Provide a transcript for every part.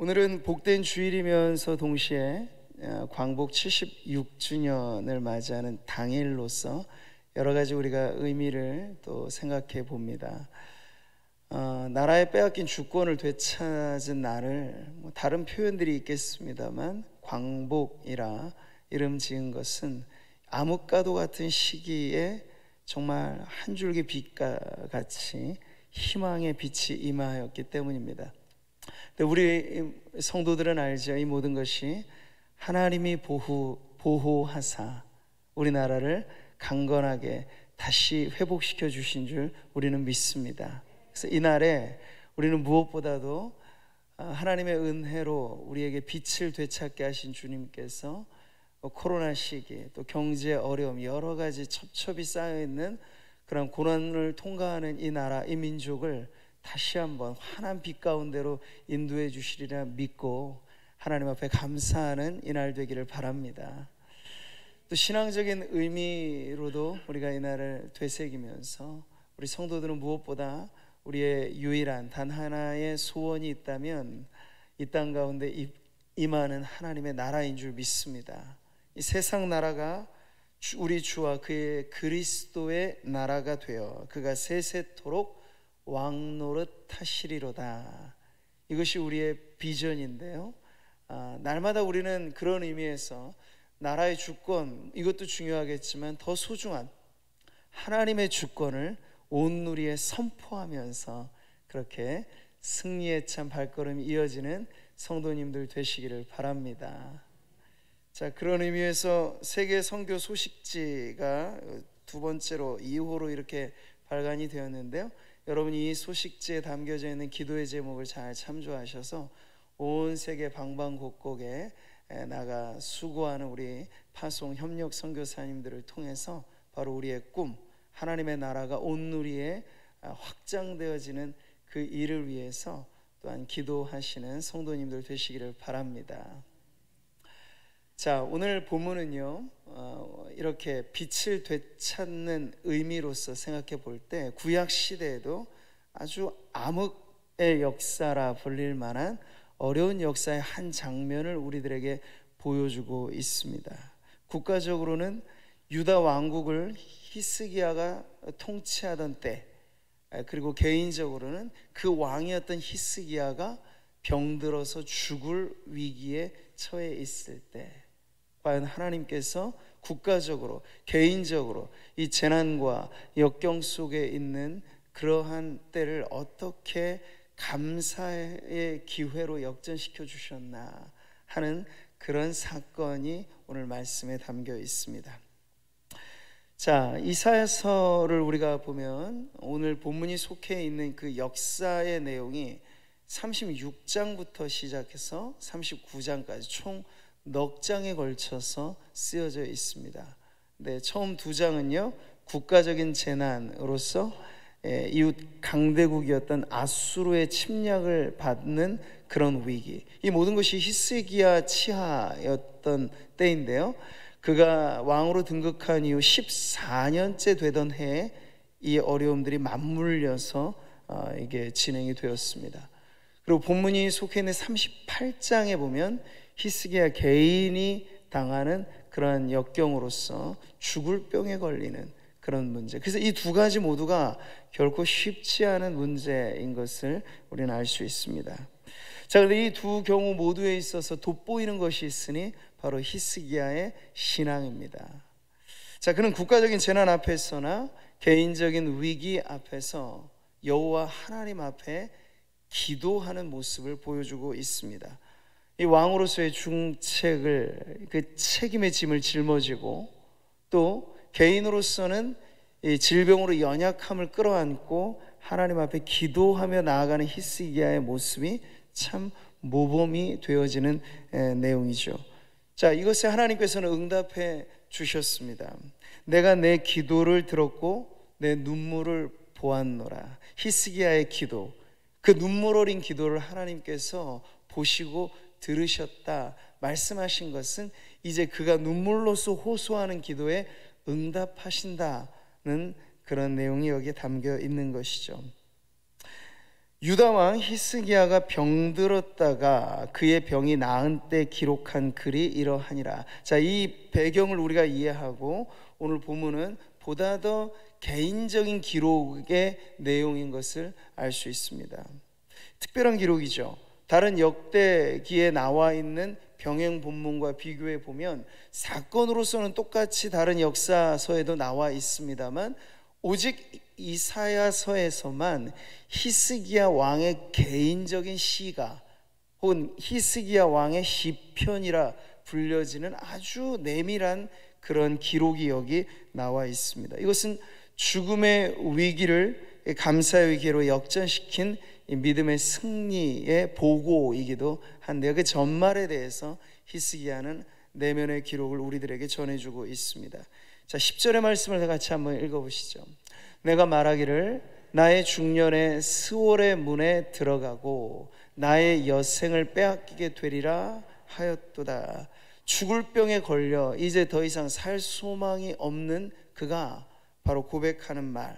오늘은 복된 주일이면서 동시에 광복 76주년을 맞이하는 당일로서 여러 가지 우리가 의미를 또 생각해 봅니다. 나라에 빼앗긴 주권을 되찾은 날을 다른 표현들이 있겠습니다만 광복이라 이름 지은 것은 암흑과도 같은 시기에 정말 한 줄기 빛과 같이 희망의 빛이 임하였기 때문입니다. 우리 성도들은 알죠. 이 모든 것이 하나님이 보호하사 우리나라를 강건하게 다시 회복시켜 주신 줄 우리는 믿습니다. 그래서 이날에 우리는 무엇보다도 하나님의 은혜로 우리에게 빛을 되찾게 하신 주님께서 코로나 시기, 또 경제 어려움, 여러 가지 첩첩이 쌓여있는 그런 고난을 통과하는 이 나라, 이 민족을 다시 한번 환한 빛 가운데로 인도해 주시리라 믿고 하나님 앞에 감사하는 이날 되기를 바랍니다. 또 신앙적인 의미로도 우리가 이날을 되새기면서 우리 성도들은 무엇보다 우리의 유일한 단 하나의 소원이 있다면 이 땅 가운데 임하는 하나님의 나라인 줄 믿습니다. 이 세상 나라가 우리 주와 그의 그리스도의 나라가 되어 그가 세세토록 왕노릇 하시리로다. 이것이 우리의 비전인데요. 날마다 우리는 그런 의미에서 나라의 주권, 이것도 중요하겠지만 더 소중한 하나님의 주권을 온 누리에 선포하면서 그렇게 승리의 참 발걸음이 이어지는 성도님들 되시기를 바랍니다. 자, 그런 의미에서 세계 선교 소식지가 두 번째로 2호로 이렇게 발간이 되었는데요. 여러분이 이 소식지에 담겨져 있는 기도의 제목을 잘 참조하셔서 온 세계 방방곡곡에 나가 수고하는 우리 파송 협력 선교사님들을 통해서 바로 우리의 꿈, 하나님의 나라가 온누리에 확장되어지는 그 일을 위해서 또한 기도하시는 성도님들 되시기를 바랍니다. 자, 오늘 본문은요, 이렇게 빛을 되찾는 의미로서 생각해 볼 때 구약 시대에도 아주 암흑의 역사라 불릴 만한 어려운 역사의 한 장면을 우리들에게 보여주고 있습니다. 국가적으로는 유다 왕국을 히스기야가 통치하던 때, 그리고 개인적으로는 그 왕이었던 히스기야가 병들어서 죽을 위기에 처해 있을 때 과연 하나님께서 국가적으로, 개인적으로 이 재난과 역경 속에 있는 그러한 때를 어떻게 감사의 기회로 역전시켜 주셨나 하는 그런 사건이 오늘 말씀에 담겨 있습니다. 자, 이사야서를 우리가 보면 오늘 본문이 속해 있는 그 역사의 내용이 36장부터 시작해서 39장까지 총 넉 장에 걸쳐서 쓰여져 있습니다. 네, 처음 두 장은요, 국가적인 재난으로서 이웃 강대국이었던 아수르의 침략을 받는 그런 위기, 이 모든 것이 히스기야 치하였던 때인데요, 그가 왕으로 등극한 이후 14년째 되던 해에 이 어려움들이 맞물려서 이게 진행이 되었습니다. 그리고 본문이 속해 있는 38장에 보면 히스기야 개인이 당하는 그러한 역경으로서 죽을 병에 걸리는 그런 문제, 그래서 이 두 가지 모두가 결코 쉽지 않은 문제인 것을 우리는 알 수 있습니다. 자, 그런데 이 두 경우 모두에 있어서 돋보이는 것이 있으니 바로 히스기야의 신앙입니다. 자, 그는 국가적인 재난 앞에서나 개인적인 위기 앞에서 여호와 하나님 앞에 기도하는 모습을 보여주고 있습니다. 이 왕으로서의 중책을, 그 책임의 짐을 짊어지고 또 개인으로서는 이 질병으로 연약함을 끌어안고 하나님 앞에 기도하며 나아가는 히스기야의 모습이 참 모범이 되어지는 내용이죠. 자, 이것에 하나님께서는 응답해 주셨습니다. 내가 내 기도를 들었고 내 눈물을 보았노라. 히스기야의 기도, 그 눈물 어린 기도를 하나님께서 보시고 들으셨다 말씀하신 것은 이제 그가 눈물로써 호소하는 기도에 응답하신다는 그런 내용이 여기에 담겨 있는 것이죠. 유다 왕 히스기야가 병들었다가 그의 병이 나은 때 기록한 글이 이러하니라. 자, 이 배경을 우리가 이해하고 오늘 본문은 보다 더 개인적인 기록의 내용인 것을 알 수 있습니다. 특별한 기록이죠. 다른 역대기에 나와 있는 병행 본문과 비교해 보면 사건으로서는 똑같이 다른 역사서에도 나와 있습니다만 오직 이사야서에서만 히스기야 왕의 개인적인 시가 혹은 히스기야 왕의 시편이라 불려지는 아주 내밀한 그런 기록이 여기 나와 있습니다. 이것은 죽음의 위기를 감사의 위기로 역전시킨 믿음의 승리의 보고이기도 한데요, 그 전말에 대해서 히스기야는 내면의 기록을 우리들에게 전해주고 있습니다. 자, 10절의 말씀을 같이 한번 읽어보시죠. 내가 말하기를 나의 중년에 스월의 문에 들어가고 나의 여생을 빼앗기게 되리라 하였도다. 죽을 병에 걸려 이제 더 이상 살 소망이 없는 그가 바로 고백하는 말,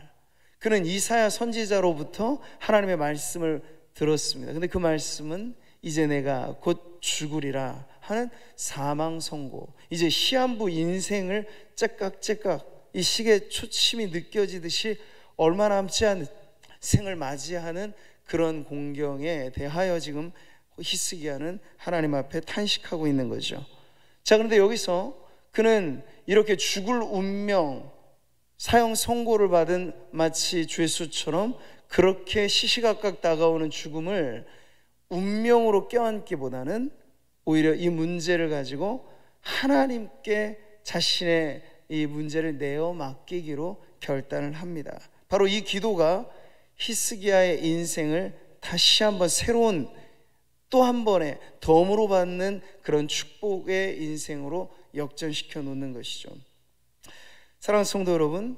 그는 이사야 선지자로부터 하나님의 말씀을 들었습니다. 근데 그 말씀은 이제 내가 곧 죽으리라 하는 사망 선고, 이제 시한부 인생을 째깍째깍 이 시계 초침이 느껴지듯이 얼마 남지 않은 생을 맞이하는 그런 공경에 대하여 지금 히스기야는 하나님 앞에 탄식하고 있는 거죠. 자, 그런데 여기서 그는 이렇게 죽을 운명, 사형 선고를 받은 마치 죄수처럼 그렇게 시시각각 다가오는 죽음을 운명으로 껴안기보다는 오히려 이 문제를 가지고 하나님께 자신의 이 문제를 내어 맡기기로 결단을 합니다. 바로 이 기도가 히스기야의 인생을 다시 한번 새로운 또 한 번의 덤으로 받는 그런 축복의 인생으로 역전시켜 놓는 것이죠. 사랑하는 성도 여러분,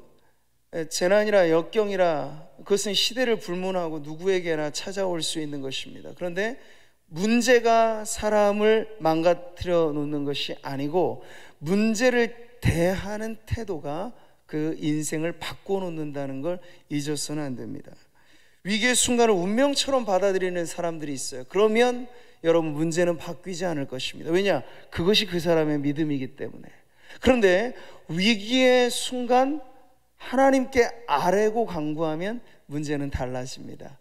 재난이라 역경이라 그것은 시대를 불문하고 누구에게나 찾아올 수 있는 것입니다. 그런데 문제가 사람을 망가뜨려 놓는 것이 아니고 문제를 대하는 태도가 그 인생을 바꿔놓는다는 걸 잊어서는 안 됩니다. 위기의 순간을 운명처럼 받아들이는 사람들이 있어요. 그러면 여러분 문제는 바뀌지 않을 것입니다. 왜냐? 그것이 그 사람의 믿음이기 때문에. 그런데 위기의 순간 하나님께 아뢰고 간구하면 문제는 달라집니다.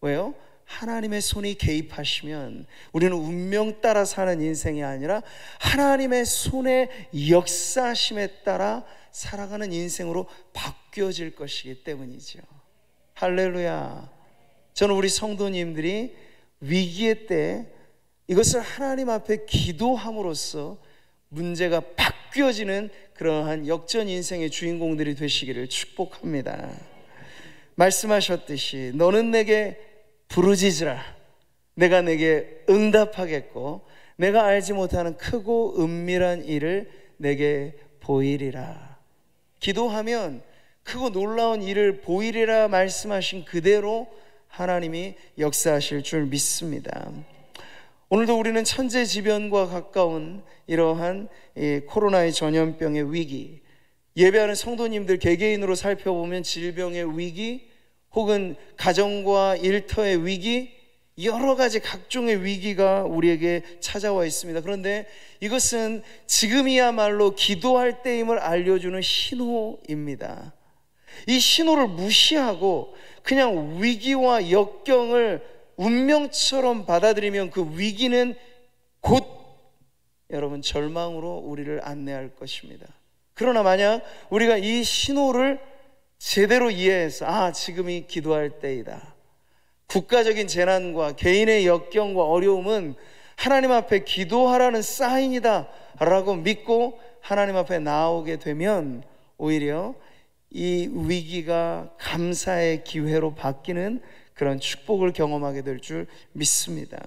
왜요? 하나님의 손이 개입하시면 우리는 운명 따라 사는 인생이 아니라 하나님의 손의 역사심에 따라 살아가는 인생으로 바뀌어질 것이기 때문이죠. 할렐루야. 저는 우리 성도님들이 위기의 때 이것을 하나님 앞에 기도함으로써 문제가 바뀌어지는 그러한 역전 인생의 주인공들이 되시기를 축복합니다. 말씀하셨듯이 너는 내게 부르짖으라, 내가 내게 응답하겠고 내가 알지 못하는 크고 은밀한 일을 내게 보이리라. 기도하면 크고 놀라운 일을 보이리라 말씀하신 그대로 하나님이 역사하실 줄 믿습니다. 오늘도 우리는 천재지변과 가까운 이러한 코로나의 전염병의 위기, 예배하는 성도님들 개개인으로 살펴보면 질병의 위기 혹은 가정과 일터의 위기, 여러 가지 각종의 위기가 우리에게 찾아와 있습니다. 그런데 이것은 지금이야말로 기도할 때임을 알려주는 신호입니다. 이 신호를 무시하고 그냥 위기와 역경을 운명처럼 받아들이면 그 위기는 곧 여러분 절망으로 우리를 안내할 것입니다. 그러나 만약 우리가 이 신호를 제대로 이해해서 지금이 기도할 때이다, 국가적인 재난과 개인의 역경과 어려움은 하나님 앞에 기도하라는 사인이다 라고 믿고 하나님 앞에 나오게 되면 오히려 이 위기가 감사의 기회로 바뀌는 그런 축복을 경험하게 될 줄 믿습니다.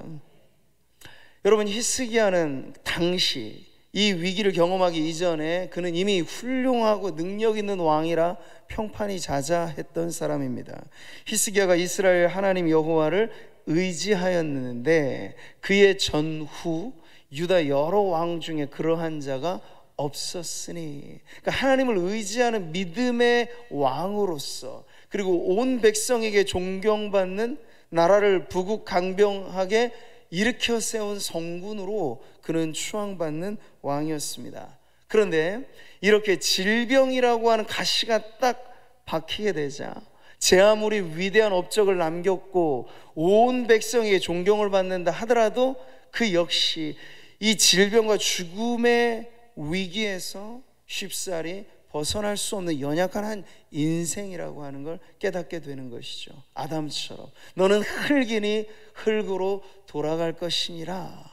여러분, 히스기야는 당시 이 위기를 경험하기 이전에 그는 이미 훌륭하고 능력 있는 왕이라 평판이 자자했던 사람입니다. 히스기야가 이스라엘 하나님 여호와를 의지하였는데 그의 전후 유다 여러 왕 중에 그러한 자가 없었으니, 그러니까 하나님을 의지하는 믿음의 왕으로서 그리고 온 백성에게 존경받는 나라를 부국강병하게 일으켜 세운 성군으로 그는 추앙받는 왕이었습니다. 그런데 이렇게 질병이라고 하는 가시가 딱 박히게 되자, 제 아무리 위대한 업적을 남겼고 온 백성에게 존경을 받는다 하더라도 그 역시 이 질병과 죽음의 위기에서 쉽사리 벗어날 수 없는 연약한 한 인생이라고 하는 걸 깨닫게 되는 것이죠. 아담처럼 너는 흙이니 흙으로 돌아갈 것이니라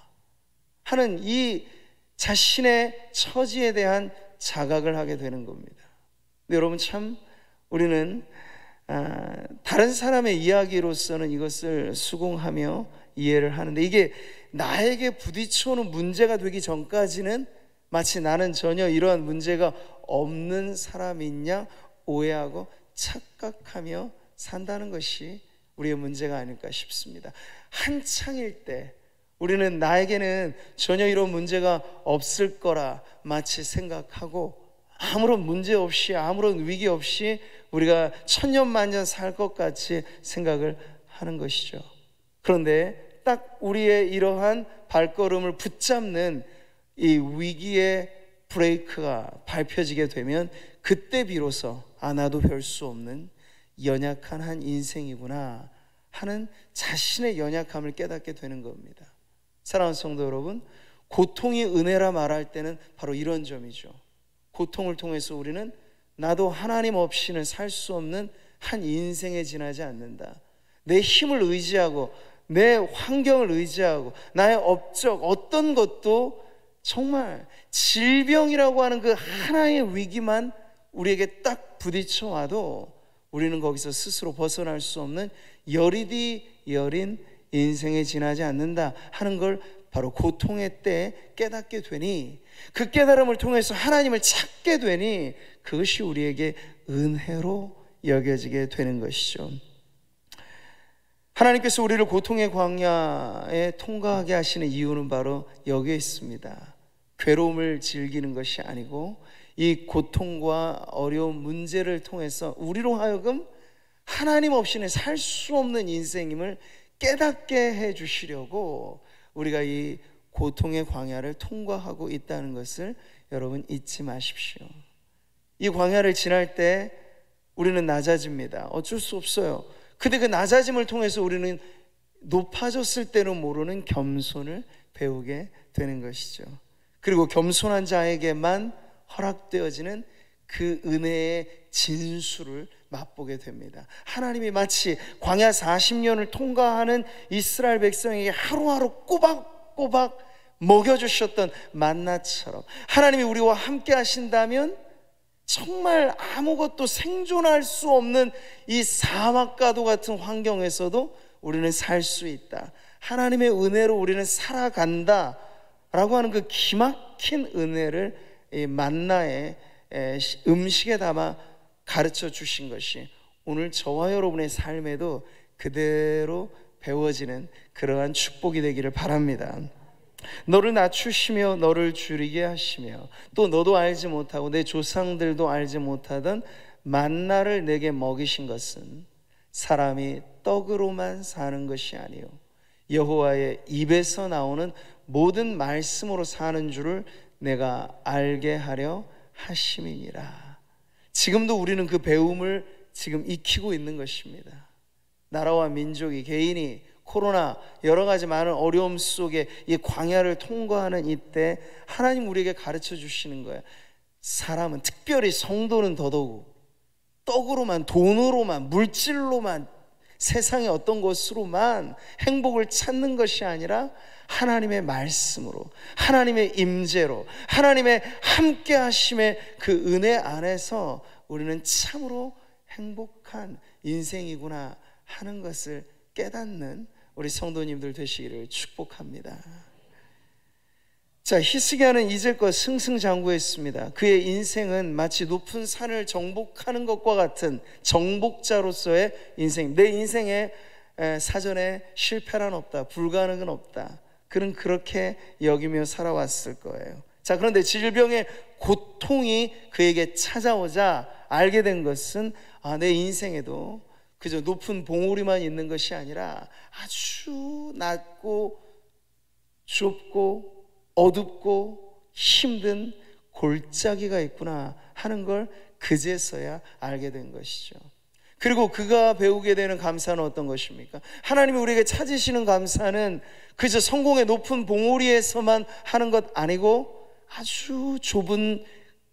하는 이 자신의 처지에 대한 자각을 하게 되는 겁니다. 근데 여러분, 참 우리는 다른 사람의 이야기로서는 이것을 수긍하며 이해를 하는데, 이게 나에게 부딪혀오는 문제가 되기 전까지는 마치 나는 전혀 이러한 문제가 없는 사람이냐 오해하고 착각하며 산다는 것이 우리의 문제가 아닐까 싶습니다. 한창일 때 우리는 나에게는 전혀 이런 문제가 없을 거라 마치 생각하고 아무런 문제 없이, 아무런 위기 없이 우리가 천년만년 살 것 같이 생각을 하는 것이죠. 그런데 딱 우리의 이러한 발걸음을 붙잡는 이 위기의 브레이크가 밟혀지게 되면 그때 비로소 나도 별 수 없는 연약한 한 인생이구나 하는 자신의 연약함을 깨닫게 되는 겁니다. 사랑하는 성도 여러분, 고통이 은혜라 말할 때는 바로 이런 점이죠. 고통을 통해서 우리는 나도 하나님 없이는 살 수 없는 한 인생에 지나지 않는다. 내 힘을 의지하고 내 환경을 의지하고 나의 업적 어떤 것도 정말 질병이라고 하는 그 하나의 위기만 우리에게 딱 부딪혀 와도 우리는 거기서 스스로 벗어날 수 없는 여리디 여린 인생에 지나지 않는다 하는 걸 바로 고통의 때에 깨닫게 되니, 그 깨달음을 통해서 하나님을 찾게 되니 그것이 우리에게 은혜로 여겨지게 되는 것이죠. 하나님께서 우리를 고통의 광야에 통과하게 하시는 이유는 바로 여기에 있습니다. 괴로움을 즐기는 것이 아니고 이 고통과 어려운 문제를 통해서 우리로 하여금 하나님 없이는 살 수 없는 인생임을 깨닫게 해 주시려고 우리가 이 고통의 광야를 통과하고 있다는 것을 여러분 잊지 마십시오. 이 광야를 지날 때 우리는 낮아집니다. 어쩔 수 없어요. 근데 그 낮아짐을 통해서 우리는 높아졌을 때는 모르는 겸손을 배우게 되는 것이죠. 그리고 겸손한 자에게만 허락되어지는 그 은혜의 진수를 맛보게 됩니다. 하나님이 마치 광야 40년을 통과하는 이스라엘 백성에게 하루하루 꼬박꼬박 먹여주셨던 만나처럼 하나님이 우리와 함께 하신다면 정말 아무것도 생존할 수 없는 이 사막과도 같은 환경에서도 우리는 살 수 있다. 하나님의 은혜로 우리는 살아간다 라고 하는 그 기막힌 은혜를 이 만나의 음식에 담아 가르쳐 주신 것이 오늘 저와 여러분의 삶에도 그대로 배워지는 그러한 축복이 되기를 바랍니다. 너를 낮추시며 너를 줄이게 하시며 또 너도 알지 못하고 내 조상들도 알지 못하던 만나를 내게 먹이신 것은 사람이 떡으로만 사는 것이 아니요 여호와의 입에서 나오는 모든 말씀으로 사는 줄을 내가 알게 하려 하심이니라. 지금도 우리는 그 배움을 지금 익히고 있는 것입니다. 나라와 민족이, 개인이 코로나 여러 가지 많은 어려움 속에 이 광야를 통과하는 이때 하나님 우리에게 가르쳐 주시는 거예요. 사람은, 특별히 성도는 더더욱 떡으로만, 돈으로만, 물질로만, 세상의 어떤 것으로만 행복을 찾는 것이 아니라 하나님의 말씀으로, 하나님의 임재로, 하나님의 함께 하심의 그 은혜 안에서 우리는 참으로 행복한 인생이구나 하는 것을 깨닫는 우리 성도님들 되시기를 축복합니다. 자, 히스기야는 이제껏 승승장구했습니다. 그의 인생은 마치 높은 산을 정복하는 것과 같은 정복자로서의 인생. 내 인생에 사전에 실패란 없다, 불가능은 없다. 그는 그렇게 여기며 살아왔을 거예요. 자, 그런데 질병의 고통이 그에게 찾아오자 알게 된 것은 내 인생에도 그저 높은 봉우리만 있는 것이 아니라 아주 낮고 좁고 어둡고 힘든 골짜기가 있구나 하는 걸 그제서야 알게 된 것이죠. 그리고 그가 배우게 되는 감사는 어떤 것입니까? 하나님이 우리에게 찾으시는 감사는 그저 성공의 높은 봉우리에서만 하는 것 아니고 아주 좁은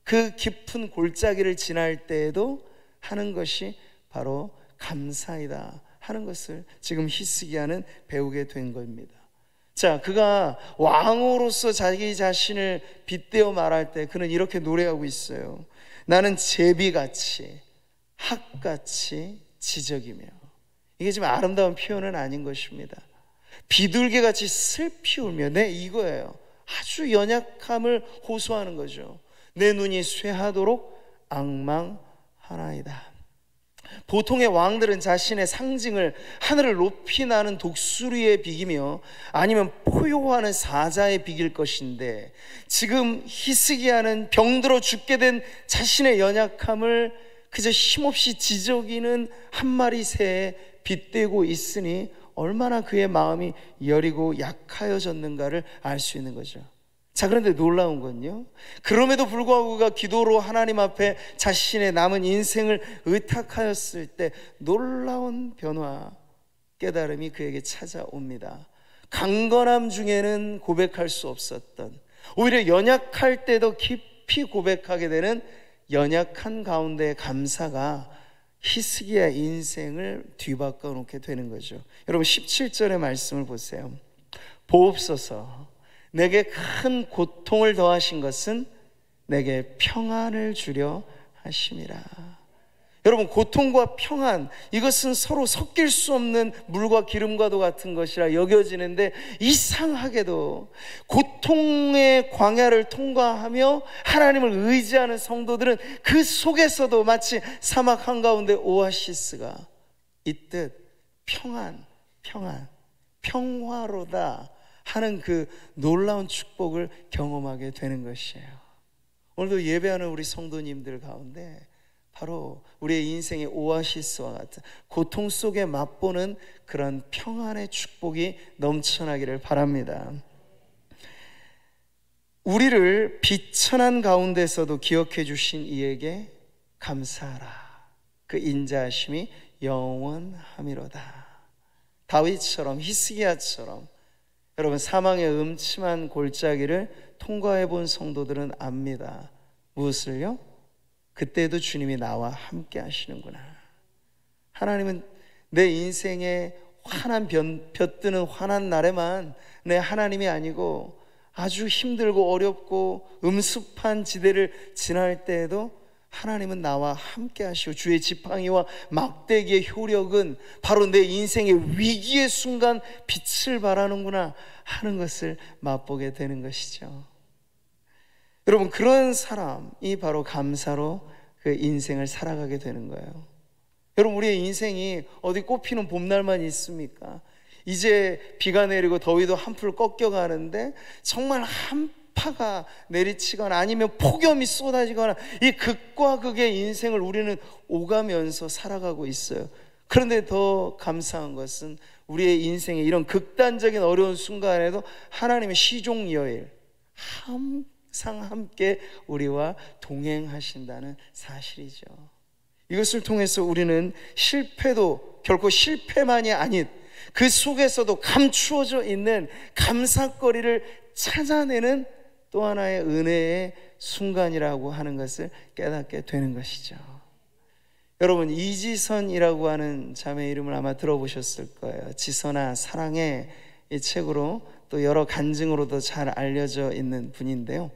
그 깊은 골짜기를 지날 때에도 하는 것이 바로 감사이다 하는 것을 지금 히스기야는 배우게 된 겁니다. 자, 그가 왕으로서 자기 자신을 빗대어 말할 때 그는 이렇게 노래하고 있어요. 나는 제비같이 학같이 지적이며. 이게 지금 아름다운 표현은 아닌 것입니다. 비둘기같이 슬피 울며. 네, 이거예요. 아주 연약함을 호소하는 거죠. 내 눈이 쇠하도록 앙망하나이다. 보통의 왕들은 자신의 상징을 하늘을 높이 나는 독수리에 비기며 아니면 포효하는 사자에 비길 것인데, 지금 히스기야는 병들어 죽게 된 자신의 연약함을 그저 힘없이 지저귀는 한 마리 새에 빗대고 있으니 얼마나 그의 마음이 여리고 약하여졌는가를 알 수 있는 거죠. 자, 그런데 놀라운 건요, 그럼에도 불구하고 그가 기도로 하나님 앞에 자신의 남은 인생을 의탁하였을 때 놀라운 변화, 깨달음이 그에게 찾아옵니다. 강건함 중에는 고백할 수 없었던, 오히려 연약할 때도 깊이 고백하게 되는 연약한 가운데의 감사가 히스기야 인생을 뒤바꿔 놓게 되는 거죠. 여러분 17절의 말씀을 보세요. 보옵소서, 내게 큰 고통을 더하신 것은 내게 평안을 주려 하심이라. 여러분, 고통과 평안, 이것은 서로 섞일 수 없는 물과 기름과도 같은 것이라 여겨지는데, 이상하게도 고통의 광야를 통과하며 하나님을 의지하는 성도들은 그 속에서도 마치 사막 한가운데 오아시스가 있듯 평화로다 하는 그 놀라운 축복을 경험하게 되는 것이에요. 오늘도 예배하는 우리 성도님들 가운데 바로 우리의 인생의 오아시스와 같은 고통 속에 맛보는 그런 평안의 축복이 넘쳐나기를 바랍니다. 우리를 비천한 가운데서도 기억해 주신 이에게 감사하라. 그 인자하심이 영원함이로다. 다윗처럼, 히스기야처럼 여러분, 사망의 음침한 골짜기를 통과해 본 성도들은 압니다. 무엇을요? 그때도 주님이 나와 함께 하시는구나. 하나님은 내 인생에 환한 볕드는 환한 날에만 내 하나님이 아니고, 아주 힘들고 어렵고 음습한 지대를 지날 때에도 하나님은 나와 함께 하시고, 주의 지팡이와 막대기의 효력은 바로 내 인생의 위기의 순간 빛을 발하는구나 하는 것을 맛보게 되는 것이죠. 여러분, 그런 사람이 바로 감사로 그 인생을 살아가게 되는 거예요. 여러분, 우리의 인생이 어디 꽃피는 봄날만 있습니까? 이제 비가 내리고 더위도 한풀 꺾여가는데 정말 한파가 내리치거나 아니면 폭염이 쏟아지거나 이 극과 극의 인생을 우리는 오가면서 살아가고 있어요. 그런데 더 감사한 것은 우리의 인생의 이런 극단적인 어려운 순간에도 하나님의 시종여일 항상 함께 우리와 동행하신다는 사실이죠. 이것을 통해서 우리는 실패도 결코 실패만이 아닌 그 속에서도 감추어져 있는 감사거리를 찾아내는 또 하나의 은혜의 순간이라고 하는 것을 깨닫게 되는 것이죠. 여러분, 이지선이라고 하는 자매 이름을 아마 들어보셨을 거예요. 지선아 사랑해, 이 책으로 또 여러 간증으로도 잘 알려져 있는 분인데요.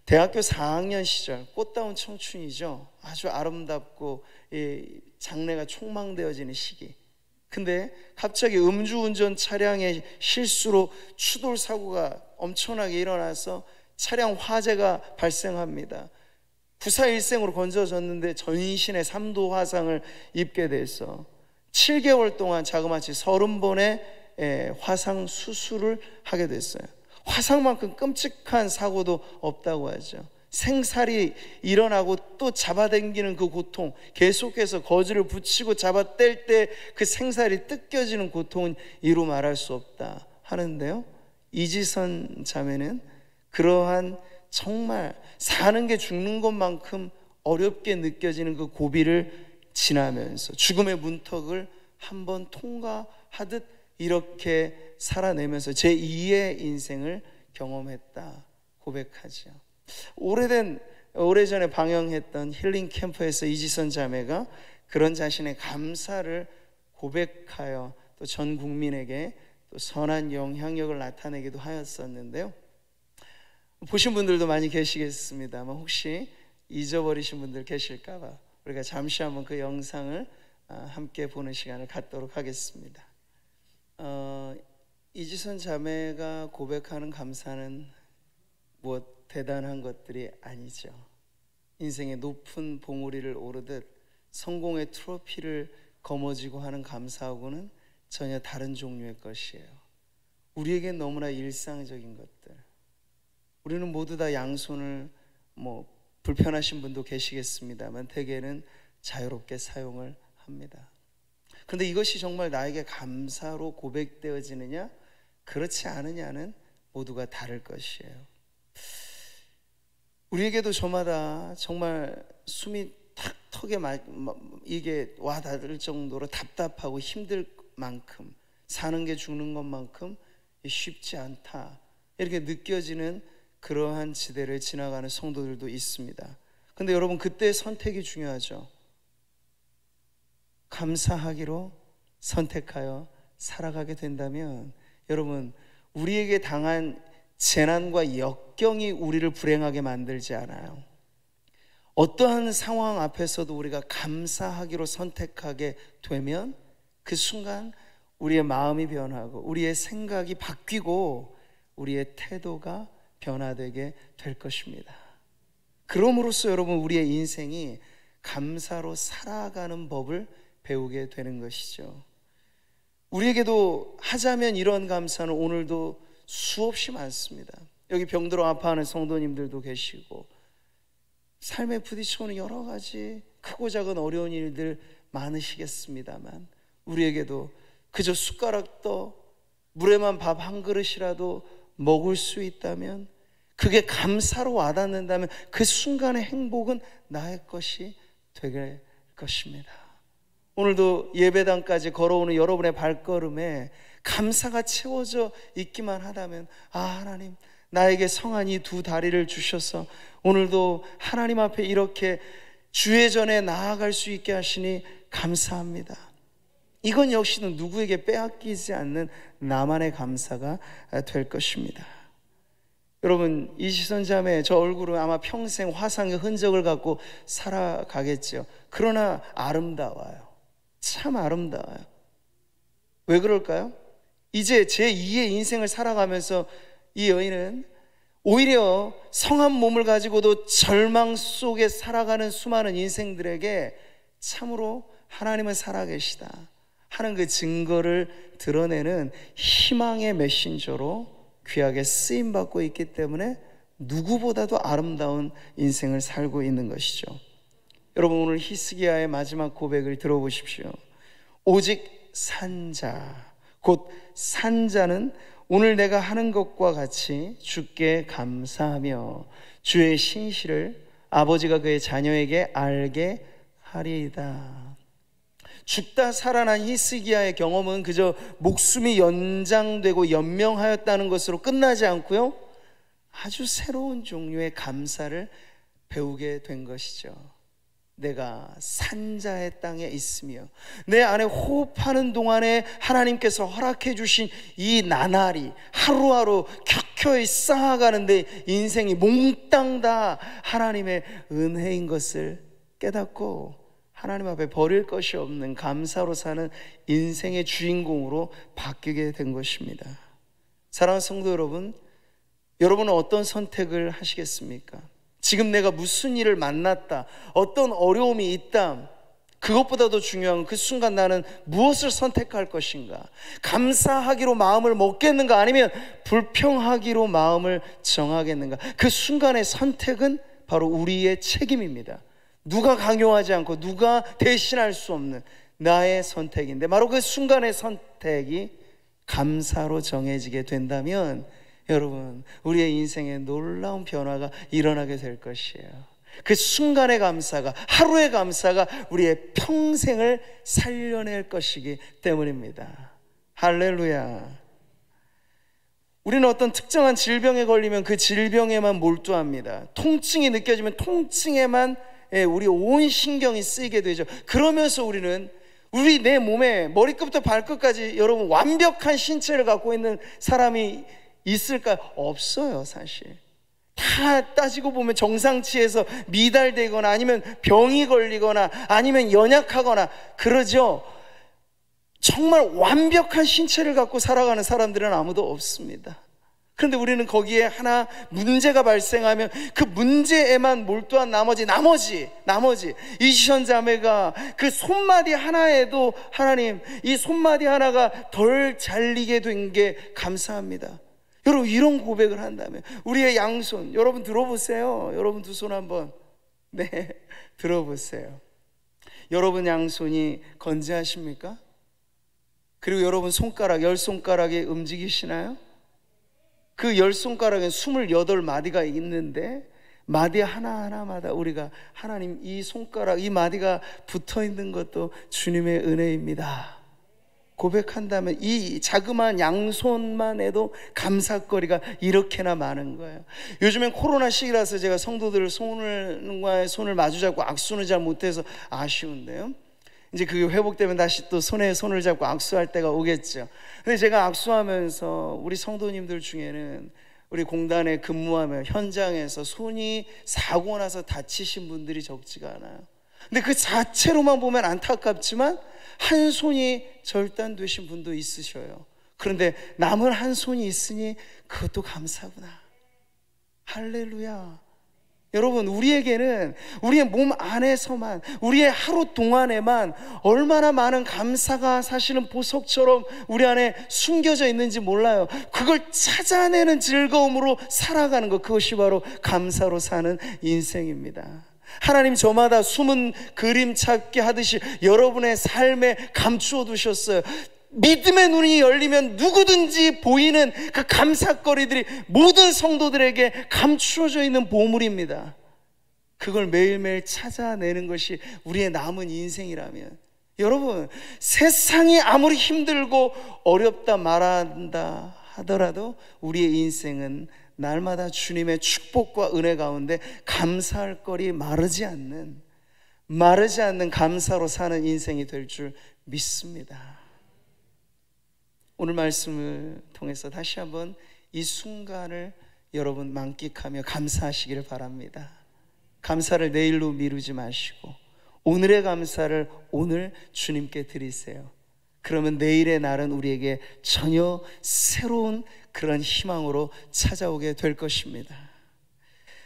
대학교 4학년 시절, 꽃다운 청춘이죠. 아주 아름답고 장래가 촉망되어지는 시기. 근데 갑자기 음주운전 차량의 실수로 추돌 사고가 엄청나게 일어나서 차량 화재가 발생합니다. 구사일생으로 건져졌는데 전신에 3도 화상을 입게 돼서 7개월 동안 자그마치 30번의 화상 수술을 하게 됐어요. 화상만큼 끔찍한 사고도 없다고 하죠. 생살이 일어나고 또 잡아당기는 그 고통, 계속해서 거즈를 붙이고 잡아뗄 때 그 생살이 뜯겨지는 고통은 이루 말할 수 없다 하는데요, 이지선 자매는 그러한 정말 사는 게 죽는 것만큼 어렵게 느껴지는 그 고비를 지나면서 죽음의 문턱을 한번 통과하듯 이렇게 살아내면서 제2의 인생을 경험했다 고백하죠. 오래전에 방영했던 힐링 캠프에서 이지선 자매가 그런 자신의 감사를 고백하여 또 전 국민에게 또 선한 영향력을 나타내기도 하였었는데요, 보신 분들도 많이 계시겠습니다만 혹시 잊어버리신 분들 계실까봐 우리가 잠시 한번 그 영상을 함께 보는 시간을 갖도록 하겠습니다. 이지선 자매가 고백하는 감사는 무엇 대단한 것들이 아니죠. 인생의 높은 봉우리를 오르듯 성공의 트로피를 거머쥐고 하는 감사하고는 전혀 다른 종류의 것이에요. 우리에겐 너무나 일상적인 것들, 우리는 모두 다 양손을 불편하신 분도 계시겠습니다만 대개는 자유롭게 사용을 합니다. 그런데 이것이 정말 나에게 감사로 고백되어지느냐 그렇지 않느냐는 모두가 다를 것이에요. 우리에게도 저마다 정말 숨이 탁 턱에 이게 와닿을 정도로 답답하고 힘들 만큼, 사는 게 죽는 것만큼 쉽지 않다 이렇게 느껴지는 그러한 지대를 지나가는 성도들도 있습니다. 근데 여러분, 그때 선택이 중요하죠. 감사하기로 선택하여 살아가게 된다면 여러분, 우리에게 당한 재난과 역경이 우리를 불행하게 만들지 않아요. 어떠한 상황 앞에서도 우리가 감사하기로 선택하게 되면 그 순간 우리의 마음이 변하고 우리의 생각이 바뀌고 우리의 태도가 변화되게 될 것입니다. 그럼으로써 여러분, 우리의 인생이 감사로 살아가는 법을 배우게 되는 것이죠. 우리에게도 하자면 이런 감사는 오늘도 수없이 많습니다. 여기 병들어 아파하는 성도님들도 계시고 삶에 부딪혀오는 여러 가지 크고 작은 어려운 일들 많으시겠습니다만 우리에게도 그저 숟가락 떠 물에만 밥 한 그릇이라도 먹을 수 있다면, 그게 감사로 와닿는다면 그 순간의 행복은 나의 것이 되게 것입니다. 오늘도 예배당까지 걸어오는 여러분의 발걸음에 감사가 채워져 있기만 하다면, 하나님, 나에게 성한 이 두 다리를 주셔서 오늘도 하나님 앞에 이렇게 주의 전에 나아갈 수 있게 하시니 감사합니다. 이건 역시도 누구에게 빼앗기지 않는 나만의 감사가 될 것입니다. 여러분, 이지선 자매, 저 얼굴은 아마 평생 화상의 흔적을 갖고 살아가겠죠. 그러나 아름다워요. 참 아름다워요. 왜 그럴까요? 이제 제2의 인생을 살아가면서 이 여인은 오히려 성한 몸을 가지고도 절망 속에 살아가는 수많은 인생들에게 참으로 하나님은 살아계시다 하는 그 증거를 드러내는 희망의 메신저로 귀하게 쓰임받고 있기 때문에 누구보다도 아름다운 인생을 살고 있는 것이죠. 여러분, 오늘 히스기야의 마지막 고백을 들어보십시오. 오직 산자, 곧 산자는 오늘 내가 하는 것과 같이 주께 감사하며 주의 신실을 아버지가 그의 자녀에게 알게 하리이다. 죽다 살아난 히스기야의 경험은 그저 목숨이 연장되고 연명하였다는 것으로 끝나지 않고요, 아주 새로운 종류의 감사를 배우게 된 것이죠. 내가 산자의 땅에 있으며 내 안에 호흡하는 동안에 하나님께서 허락해 주신 이 나날이 하루하루 켜켜이 쌓아가는데 인생이 몽땅 다 하나님의 은혜인 것을 깨닫고 하나님 앞에 버릴 것이 없는 감사로 사는 인생의 주인공으로 바뀌게 된 것입니다. 사랑하는 성도 여러분, 여러분은 어떤 선택을 하시겠습니까? 지금 내가 무슨 일을 만났다, 어떤 어려움이 있다, 그것보다도 중요한 건 그 순간 나는 무엇을 선택할 것인가? 감사하기로 마음을 먹겠는가? 아니면 불평하기로 마음을 정하겠는가? 그 순간의 선택은 바로 우리의 책임입니다. 누가 강요하지 않고 누가 대신할 수 없는 나의 선택인데, 바로 그 순간의 선택이 감사로 정해지게 된다면 여러분, 우리의 인생에 놀라운 변화가 일어나게 될 것이에요. 그 순간의 감사가, 하루의 감사가 우리의 평생을 살려낼 것이기 때문입니다. 할렐루야. 우리는 어떤 특정한 질병에 걸리면 그 질병에만 몰두합니다. 통증이 느껴지면 통증에만 우리 온 신경이 쓰이게 되죠. 그러면서 우리는 내 몸에 머리끝부터 발끝까지 여러분 완벽한 신체를 갖고 있는 사람이 있을까요? 없어요. 사실 다 따지고 보면 정상치에서 미달되거나 아니면 병이 걸리거나 아니면 연약하거나 그러죠. 정말 완벽한 신체를 갖고 살아가는 사람들은 아무도 없습니다. 그런데 우리는 거기에 하나 문제가 발생하면 그 문제에만 몰두한 나머지 이시선 자매가 그 손마디 하나에도 하나님, 이 손마디 하나가 덜 잘리게 된 게 감사합니다. 여러분, 이런 고백을 한다면 우리의 양손, 여러분 들어보세요. 여러분 두 손 한번 들어보세요. 여러분 양손이 건재하십니까? 그리고 여러분 손가락, 10손가락이 움직이시나요? 그 10손가락에 28마디가 있는데 마디 하나하나마다 우리가 하나님, 이 손가락, 이 마디가 붙어있는 것도 주님의 은혜입니다 고백한다면 이 자그마한 양손만 해도 감사거리가 이렇게나 많은 거예요. 요즘엔 코로나 시기라서 제가 성도들 손과의 손을 마주잡고 악수는 잘 못해서 아쉬운데요, 이제 그게 회복되면 다시 또 손에 손을 잡고 악수할 때가 오겠죠. 근데 제가 악수하면서 우리 성도님들 중에는 우리 공단에 근무하며 현장에서 손이 사고 나서 다치신 분들이 적지가 않아요. 근데 그 자체로만 보면 안타깝지만 한 손이 절단되신 분도 있으셔요. 그런데 남은 한 손이 있으니 그것도 감사구나. 할렐루야. 여러분, 우리에게는 우리의 몸 안에서만, 우리의 하루 동안에만 얼마나 많은 감사가 사실은 보석처럼 우리 안에 숨겨져 있는지 몰라요. 그걸 찾아내는 즐거움으로 살아가는 것, 그것이 바로 감사로 사는 인생입니다. 하나님 저마다 숨은 그림 찾기 하듯이 여러분의 삶에 감추어 두셨어요. 믿음의 눈이 열리면 누구든지 보이는 그 감사거리들이 모든 성도들에게 감추어져 있는 보물입니다. 그걸 매일매일 찾아내는 것이 우리의 남은 인생이라면, 여러분, 세상이 아무리 힘들고 어렵다 말한다 하더라도 우리의 인생은 날마다 주님의 축복과 은혜 가운데 감사할 거리 마르지 않는 감사로 사는 인생이 될 줄 믿습니다. 오늘 말씀을 통해서 다시 한번 이 순간을 여러분 만끽하며 감사하시기를 바랍니다. 감사를 내일로 미루지 마시고 오늘의 감사를 오늘 주님께 드리세요. 그러면 내일의 날은 우리에게 전혀 새로운 그런 희망으로 찾아오게 될 것입니다.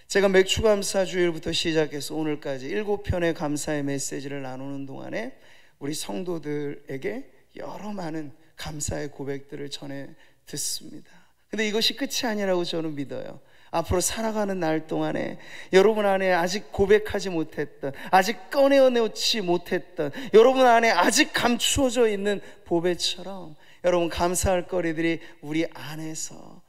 제가 맥주감사 주일부터 시작해서 오늘까지 7편의 감사의 메시지를 나누는 동안에 우리 성도들에게 여러 많은 감사의 고백들을 전해 듣습니다. 근데 이것이 끝이 아니라고 저는 믿어요. 앞으로 살아가는 날 동안에 여러분 안에 아직 고백하지 못했던, 아직 꺼내어내지 못했던, 여러분 안에 아직 감추어져 있는 보배처럼 여러분 감사할 거리들이 우리 안에서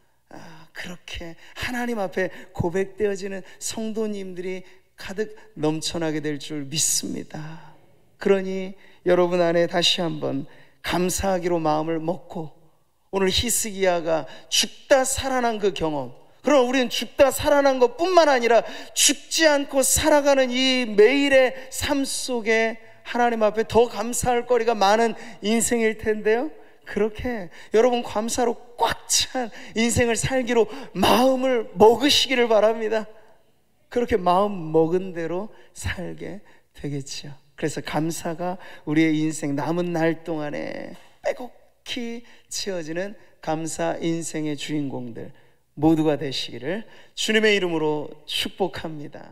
그렇게 하나님 앞에 고백되어지는 성도님들이 가득 넘쳐나게 될 줄 믿습니다. 그러니 여러분 안에 다시 한번 감사하기로 마음을 먹고, 오늘 히스기야가 죽다 살아난 그 경험, 그럼 우리는 죽다 살아난 것 뿐만 아니라 죽지 않고 살아가는 이 매일의 삶 속에 하나님 앞에 더 감사할 거리가 많은 인생일 텐데요, 그렇게 여러분 감사로 꽉 찬 인생을 살기로 마음을 먹으시기를 바랍니다. 그렇게 마음 먹은 대로 살게 되겠죠. 그래서 감사가 우리의 인생 남은 날 동안에 빼곡히 채워지는 감사 인생의 주인공들 모두가 되시기를 주님의 이름으로 축복합니다.